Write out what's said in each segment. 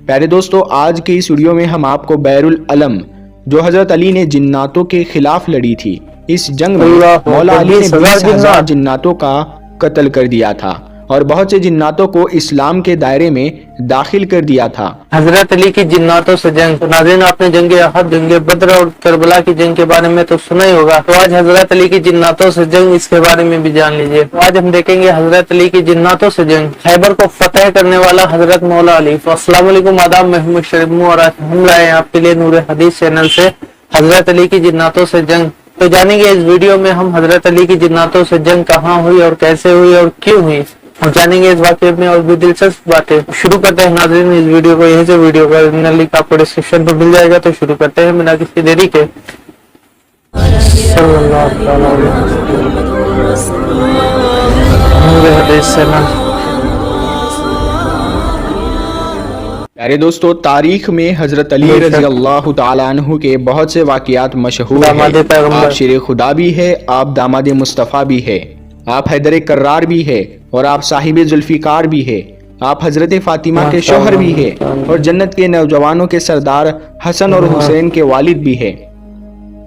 پیارے دوستو، آج کے اس ویڈیو میں ہم آپ کو بیر العلم جو حضرت علی نے جناتوں کے خلاف لڑی تھی، اس جنگ میں مولا علی نے 20,000 جناتوں کا قتل کر دیا تھا اور بہت سے جناتوں کو اسلام کے دائرے میں داخل کر دیا تھا۔ حضرت علی کی جناتوں سے جنگ۔ ناظرین، آپ نے جنگ احد، جنگ بدر اور کربلا کی جنگ کے بارے میں تو سنا ہی ہوگا، تو آج حضرت علی کی جناتوں سے جنگ، اس کے بارے میں بھی جان لیجئے۔ آج ہم دیکھیں گے حضرت علی کی جناتوں سے جنگ، خیبر کو فتح کرنے والا حضرت مولا علی۔ السلام علیکم، آداب، میں محمد شریف ہوں اور آج ہم لائے ہیں آپ کے لیے نور حدیث چینل سے حضرت علی کی جناتوں سے جنگ۔ تو جانیں گے اس ویڈیو میں ہم حضرت علی کی جناتوں سے جنگ کہاں ہوئی اور کیسے ہوئی اور کیوں ہوئی، اور جانیں گے اس واقعے میں اور بھی دلچسپ باتیں۔ شروع کرتے ہیں ناظرین اس ویڈیو کو، یہیں سے ویڈیو کا لنک آپ کو ڈسکرپشن پر مل جائے گا، تو شروع کرتے ہیں بنا کسی دیری کے۔ صلی اللہ علیہ وسلم۔ پیارے دوستو، تاریخ میں حضرت علی رضی اللہ تعالیٰ عنہ کے بہت سے واقعات مشہور ہیں۔ آپ شیر خدا بھی ہے، آپ داماد مصطفیٰ بھی ہے، آپ حیدر کرار بھی ہے، اور آپ صاحب ذوالفقار بھی ہے، آپ حضرت فاطمہ کے شوہر بھی ہے، اور جنت کے نوجوانوں کے سردار حسن اور حسین کے والد بھی ہے۔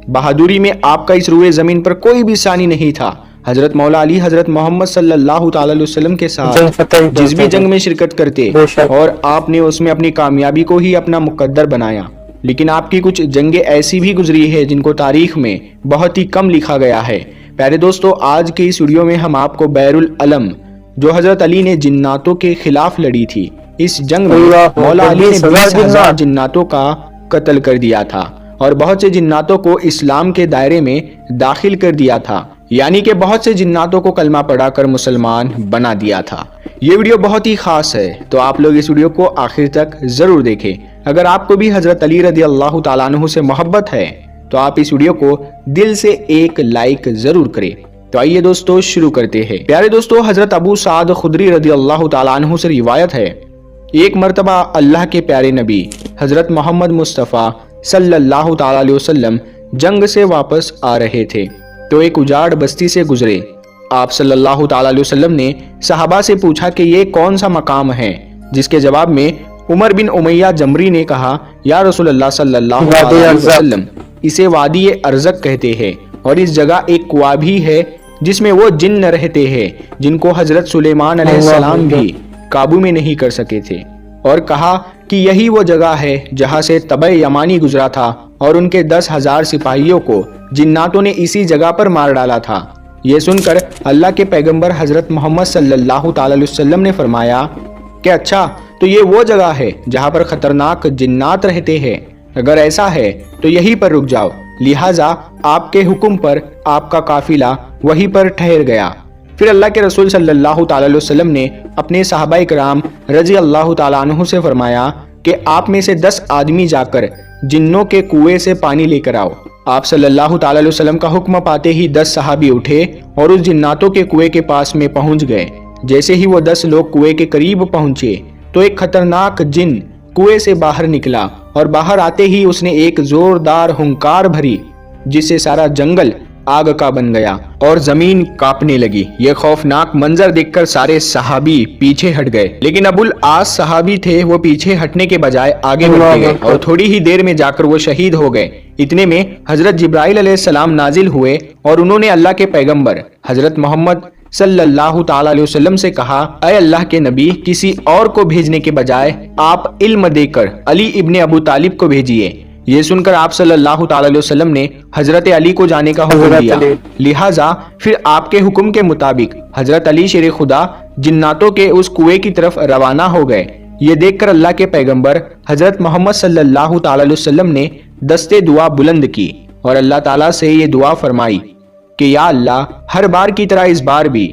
بہادری میں آپ کا اس روئے زمین پر کوئی بھی ثانی نہیں تھا۔ حضرت مولا علی حضرت محمد صلی اللہ تعالی علیہ وسلم کے ساتھ جس بھی جنگ میں شرکت کرتے اور آپ نے اس میں اپنی کامیابی کو ہی اپنا مقدر بنایا، لیکن آپ کی کچھ جنگیں ایسی بھی گزری ہے جن کو تاریخ میں بہت ہی کم لکھا گیا ہے۔ پیارے دوستو، آج کے اس ویڈیو میں ہم آپ کو بیر العلم جو حضرت علی نے جناتوں کے خلاف لڑی تھی، اس جنگ میں مولا علی نے 20,000 جناتوں کا قتل کر دیا تھا اور بہت سے جناتوں کو اسلام کے دائرے میں داخل کر دیا تھا، یعنی کہ بہت سے جناتوں کو کلمہ پڑھا کر مسلمان بنا دیا تھا۔ یہ ویڈیو بہت ہی خاص ہے، تو آپ لوگ اس ویڈیو کو آخر تک ضرور دیکھیں۔ اگر آپ کو بھی حضرت علی رضی اللہ تعالیٰ عنہ سے محبت ہے تو آپ اس ویڈیو کو دل سے ایک لائک ضرور کریں۔ تو آئیے دوستو شروع کرتے ہیں۔ پیارے دوستو، حضرت ابو سعد خدری رضی اللہ تعالیٰ عنہ سے روایت ہے، ایک مرتبہ اللہ کے پیارے نبی حضرت محمد مصطفیٰ صلی اللہ تعالیٰ علیہ وسلم جنگ سے واپس آ رہے تھے تو ایک اجاڑ بستی سے گزرے۔ آپ صلی اللہ تعالیٰ علیہ وسلم نے صحابہ سے پوچھا کہ یہ کون سا مقام ہے، جس کے جواب میں عمر بن امیہ جمری نے کہا، یا رسول اللہ صلی اللہ علیہ وسلم، اسے وادی ارزق کہتے ہیں، اور اس جگہ ایک کنواں بھی ہے جس میں وہ جن رہتے ہیں جن کو حضرت سلیمان علیہ السلام بھی قابو میں نہیں کر سکے تھے، اور کہا کہ یہی وہ جگہ ہے جہاں سے تبع یمانی گزرا تھا اور ان کے 10,000 سپاہیوں کو جناتوں نے اسی جگہ پر مار ڈالا تھا۔ یہ سن کر اللہ کے پیغمبر حضرت محمد صلی اللہ تعالی علیہ وسلم نے فرمایا کہ اچھا، تو یہ وہ جگہ ہے جہاں پر خطرناک جنات رہتے ہیں، اگر ایسا ہے تو یہی پر رک جاؤ۔ لہٰذا آپ کے حکم پر آپ کا قافلہ وہی پر ٹھہر گیا۔ پھر اللہ کے رسول صلی اللہ تعالی علیہ وسلم نے اپنے صحابہ کرام رضی اللہ تعالیٰ عنہ سے فرمایا کہ آپ میں سے 10 آدمی جا کر جنوں کے کنویں سے پانی لے کر آؤ۔ آپ صلی اللہ تعالی علیہ وسلم کا حکم پاتے ہی 10 صحابی اٹھے اور اس جناتوں کے کنویں کے پاس میں پہنچ گئے۔ جیسے ہی وہ 10 لوگ کنویں کے قریب پہنچے تو ایک خطرناک جن کنویں سے باہر نکلا، اور باہر آتے ہی اس نے ایک زوردار ہنکار بھری جس سے سارا جنگل آگ کا بن گیا اور زمین کانپنے لگی۔ یہ خوفناک منظر دیکھ کر سارے صحابی پیچھے ہٹ گئے، لیکن ابو العاص صحابی تھے، وہ پیچھے ہٹنے کے بجائے آگے بڑھ گئے اور تھوڑی ہی دیر میں جا کر وہ شہید ہو گئے۔ اتنے میں حضرت جبرائیل علیہ السلام نازل ہوئے اور انہوں نے اللہ کے پیغمبر حضرت محمد صلی اللہ تعالی علیہ وسلم سے کہا، اے اللہ کے نبی، کسی اور کو بھیجنے کے بجائے آپ علم دے کر علی ابن ابو طالب کو بھیجیے۔ یہ سن کر آپ صلی اللہ تعالی علیہ وسلم نے حضرت علی کو جانے کا حکم دیا۔ لہٰذا پھر آپ کے حکم کے مطابق حضرت علی شیر خدا جناتوں کے اس کنویں کی طرف روانہ ہو گئے۔ یہ دیکھ کر اللہ کے پیغمبر حضرت محمد صلی اللہ تعالی علیہ وسلم نے دستے دعا بلند کی اور اللہ تعالیٰ سے یہ دعا فرمائی کہ یا اللہ، ہر بار کی طرح اس بار بھی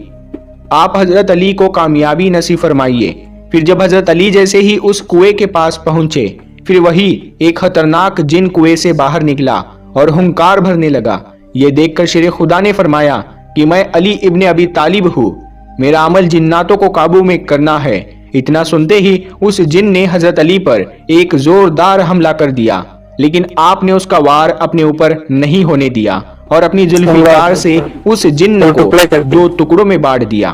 آپ حضرت علی کو کامیابی نصیب فرمائیے۔ پھر جب حضرت علی جیسے ہی اس کنویں کے پاس پہنچے، پھر وہی ایک خطرناک جن کنویں سے باہر نکلا اور ہنکار بھرنے لگا۔ یہ دیکھ کر شیر خدا نے فرمایا کہ میں علی ابن ابی طالب ہوں، میرا عمل جناتوں کو قابو میں کرنا ہے۔ اتنا سنتے ہی اس جن نے حضرت علی پر ایک زوردار حملہ کر دیا، لیکن آپ نے اس کا وار اپنے اوپر نہیں ہونے دیا اور اپنی ذوالفقار سے اس جن کو 2 ٹکڑوں میں بانٹ دیا۔